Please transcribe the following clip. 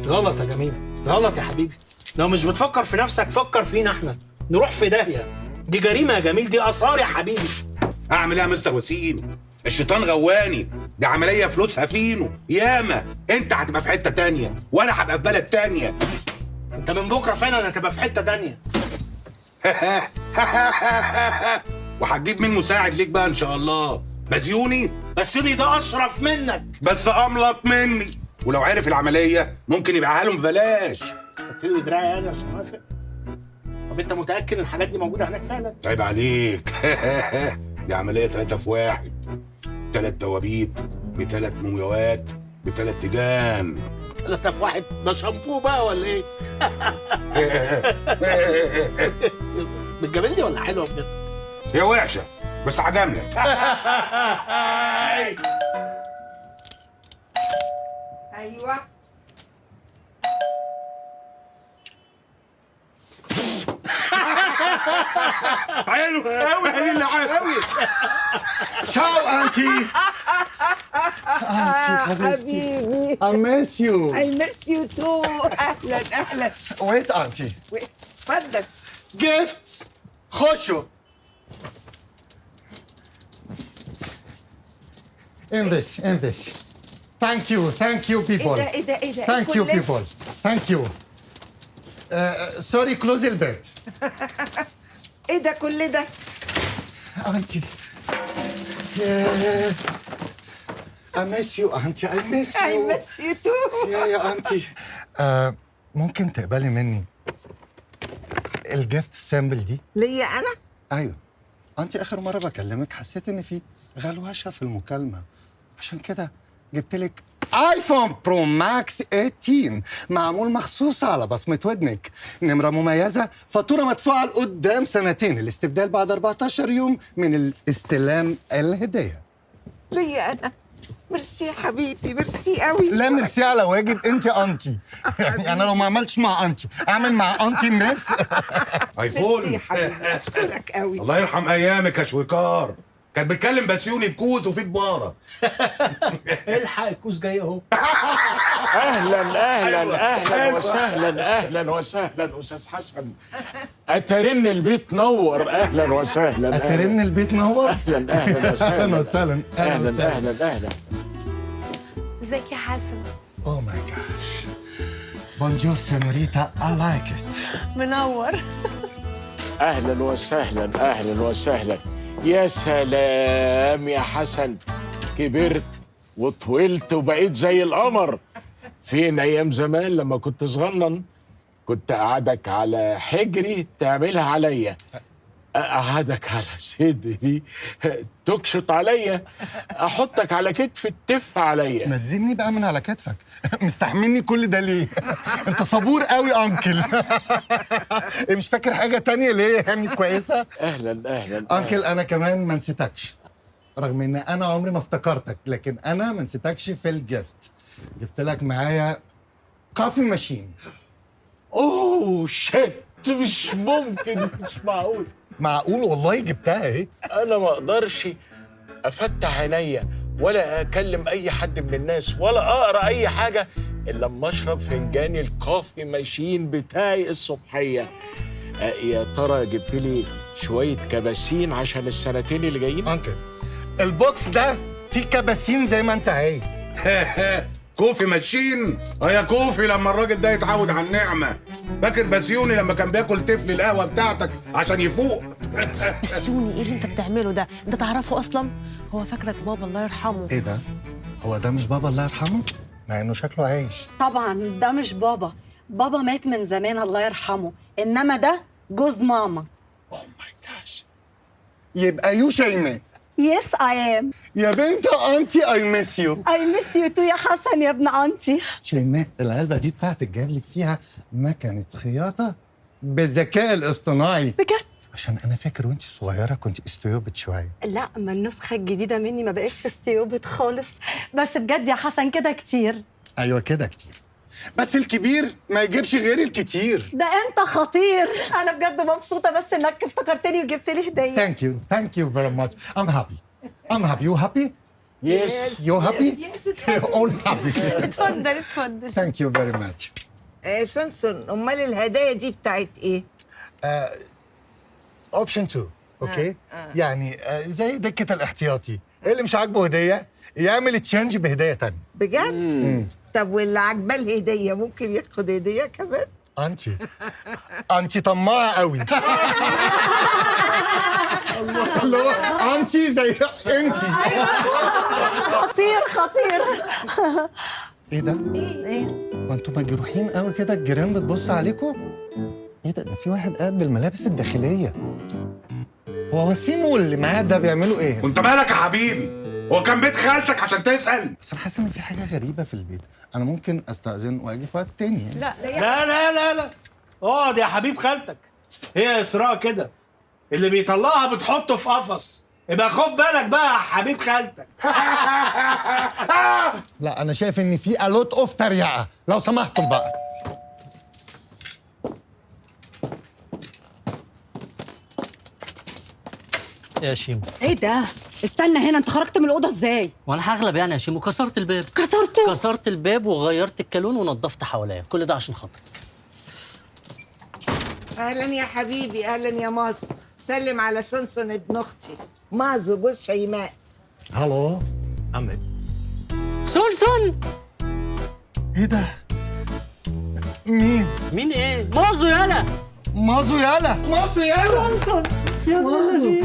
غلط يا جميل، غلط يا حبيبي. لو مش بتفكر في نفسك فكر فينا احنا، نروح في داهيه. دي جريمه يا جميل، دي اثار يا حبيبي. اعمل ايه يا مستر وسيم؟ الشيطان غواني، دي عمليه فلوسها فينو ياما. انت هتبقى في حته تانية وانا هبقى في بلد تانية. انت من بكره فعلا هتبقى في حته تانية. وهتجيب مين مساعد ليك بقى ان شاء الله؟ بسيوني؟ بسيوني ده اشرف منك. بس املط مني، ولو عرف العمليه ممكن يبيعها لهم ببلاش. هتلوي دراعي يعني عشان اوافق؟ طب انت متاكد ان الحاجات دي موجوده هناك فعلا؟ عيب عليك. دي عمليه 3 في 1، 3 توابيت ب3 مومياوات ب3 تيجان. 3 في 1 ده شامبو بقى ولا ايه؟ بتجاملني ولا حلوه بجد؟ هي وحشه بس هجاملك. ايوه حلو قوي اللي قوي. Ciao, Auntie. Auntie, حبيبتي. حبيبي I miss you. I miss you too. اهلا اهلا. Wait, Auntie. اتفضل. Gifts. خشوا. In this. Thank you people. ايه ده Thank you people. Thank you. Sorry, close الباب. ايه ده كل ده؟ Auntie. Yeah. I miss you, Auntie. I miss you. I miss you too. يا أنتي ممكن تقبلي مني الجيفت سامبل دي؟ ليا انا؟ أيوه. أنتي آخر مرة بكلمك حسيت إن في غلوشة في المكالمة، عشان كده جبت لك ايفون برو ماكس 18 معمول مخصوص على بصمة ودنك، نمرة مميزة، فاتورة مدفوعة لقدام 2 سنين، الاستبدال بعد 14 يوم من الاستلام الهدية. ليا انا؟ ميرسي حبيبي، ميرسي قوي. لا ميرسي على واجب، انت انتي. يعني انا لو ما عملتش مع انتي اعمل مع انتي الناس. ميرسي ايفون. حبيبي، اشكرك قوي. الله يرحم ايامك يا شويكار، كان بيتكلم بسيوني بكوز وفي دباره. الحق الكوز جاي اهو. اهلا وسهلا استاذ حسن. اترن البيت نور. اهلا وسهلا. اترن البيت نور. اهلا وسهلا. اهلا. ازيك يا حسن؟ اوه ماي جاش. بونجور سينوريتا، I like it. منور. اهلا وسهلا. يا سلام يا حسن، كبرت وطولت وبقيت زي القمر. فين ايام زمان لما كنت صغنن كنت اقعدك على حجري تعملها عليا، اقعدك على صدري تكشط عليا، احطك على كتفي تتف عليا. نزلني بقى من على كتفك. مستحملني كل ده ليه؟ انت صبور قوي انكل. مش فاكر حاجه تانية ليه يعني كويسه؟ اهلا. انكل انا كمان ما نسيتكش، رغم ان انا عمري ما افتكرتك، لكن انا ما نسيتكش في الجفت. جبت لك معايا كافي ماشين. اوه شت، مش ممكن، مش معقول. معقول والله جبتها اهي. انا ما اقدرش افتح عينيا ولا اكلم اي حد من الناس ولا اقرا اي حاجه الا لما اشرب فنجان الكافي ماشين بتاعي الصبحيه. يا ترى جبت لي شويه كباسين عشان السنتين اللي جايين؟ انكل البوكس ده فيه كباسين زي ما انت عايز. كوفي ماشين؟ يا كوفي لما الراجل ده يتعود على النعمه. فاكر بسيوني لما كان بياكل تفل القهوه بتاعتك عشان يفوق؟ بسيوني ايه اللي انت بتعمله ده؟ انت تعرفه اصلا؟ هو فاكرك بابا الله يرحمه. ايه ده؟ هو ده مش بابا الله يرحمه؟ مع انه شكله عايش. طبعا ده مش بابا مات من زمان الله يرحمه، انما ده جوز ماما. اوه ماي جاش. يبقى يو شيماء. يس اي ام. يا بنت انتي اي ميس يو. اي ميس يو تو يا حسن يا ابن انتي. شيماء العلبه دي بتاعتك جايب لك فيها مكنه خياطه بالذكاء الاصطناعي. بجد؟ عشان انا فاكر وانت صغيره كنت استيوبت شويه. لا، ما النسخه الجديده مني ما بقتش استيوبت خالص، بس بجد يا حسن كده كتير. ايوه كده كتير، بس الكبير ما يجيبش غير الكتير. ده انت خطير. انا بجد مبسوطه بس انك افتكرتني وجبت لي هديه. Thank you very much. I'm happy. You happy? يس يو هابي؟ اول هابي. اتفضل اتفضل. ثانك يو فيري ماتش. سونسون، امال الهدايا دي بتاعت ايه؟ اوبشن 2 اوكي. يعني زي دكه الاحتياطي، اللي مش عاجبه هديه يعمل تشينج بهديه تانية. بجد؟ طب واللي عاجباه الهديه ممكن ياخد هديه كمان؟ انتي طماعه قوي. اللي هو انتي زي انتي. خطير خطير. ايه ده؟ ايه؟ وانتوا مجروحين قوي كده، الجيران بتبص عليكم؟ ايه ده في واحد قاعد بالملابس الداخليه. هو وسيم واللي معاه ده بيعملوا ايه؟ وانت مالك يا حبيبي؟ هو كان بيت خالتك عشان تسال؟ بس انا حاسس ان في حاجه غريبه في البيت. انا ممكن استاذن واجي في وقت تاني يعني. لا لا لا لا لا، اقعد يا حبيب خالتك. هي اسراء كده، اللي بيطلعها بتحطه في قفص. يبقى خد بالك بقى يا حبيب خالتك. لا انا شايف ان في الوت اوف تريقه، لو سمحتم بقى. يا شيمو، ايه ده؟ استنى هنا، انت خرجت من الاوضه ازاي؟ وانا هغلب يعني يا شيمو؟ كسرت الباب. كسرته؟ كسرت الباب وغيرت الكالون ونظفت حواليا، كل ده عشان خاطرك. اهلا يا حبيبي، اهلا يا مازو. سلم على سونسون ابن اختي مازو جوز شيماء. هالو عمي. سونسون. ايه ده؟ مين؟ مين ايه؟ مازو يالا. مازو يالا. مازو يالا. يا مازو.